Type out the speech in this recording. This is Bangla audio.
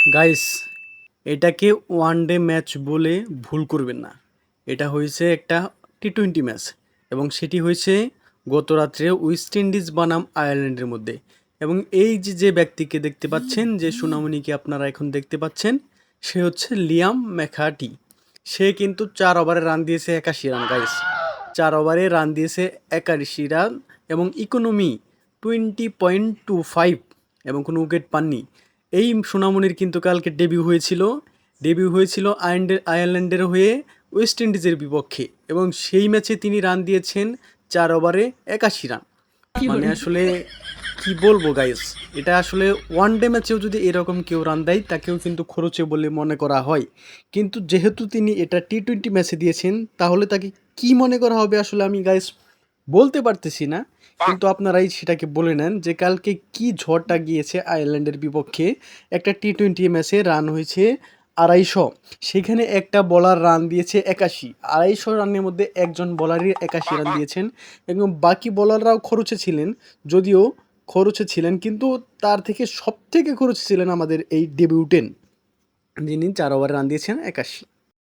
গাইস, এটাকে ওয়ান ডে ম্যাচ বলে ভুল করবেন না। এটা হয়েছে একটা টি-20 ম্যাচ এবং সেটি হয়েছে গত রাত্রে ওয়েস্ট ইন্ডিজ বনাম আয়ারল্যান্ডের মধ্যে। এবং এই যে ব্যক্তিকে দেখতে পাচ্ছেন, যে সুনামণিকে আপনারা এখন দেখতে পাচ্ছেন, সে হচ্ছে লিয়াম ম্যাকার্টি। সে কিন্তু 4 ওভারে রান দিয়েছে 81 রান গাইস। 4 ওভারে রান দিয়েছে 81 রান এবং ইকোনমি 20.25 এবং কোনো উইকেট পাননি। এই সোনামণির কিন্তু কালকে ডেবিউ হয়েছিল আয়ারল্যান্ডের হয়ে ওয়েস্ট ইন্ডিজের বিপক্ষে এবং সেই ম্যাচে তিনি রান দিয়েছেন 4 ওভারে 81 রান। মানে আসলে কি বলবো গাইস, এটা আসলে ওয়ান ডে ম্যাচেও যদি এরকম কেউ রান দেয় তাকেও কিন্তু খরচে বলে মনে করা হয়, কিন্তু যেহেতু তিনি এটা টি-20 ম্যাচে দিয়েছেন তাহলে তাকে কি মনে করা হবে আসলে আমি গাইস বলতে পারতেছি না। কিন্তু আপনারাই সেটাকে বলে নেন যে কালকে কি ঝড়টা গিয়েছে আয়ারল্যান্ডের বিপক্ষে। একটা টি-20 ম্যাচে রান হয়েছে 250, সেখানে একটা বলার রান দিয়েছে 81। 250 রানের মধ্যে একজন বলারই 81 রান দিয়েছেন এবং বাকি বলাররাও খরচে ছিলেন, কিন্তু তার থেকে সব থেকে খরচে ছিলেন আমাদের এই ডেবিউটেন, যিনি 4 ওভারে রান দিয়েছেন 81।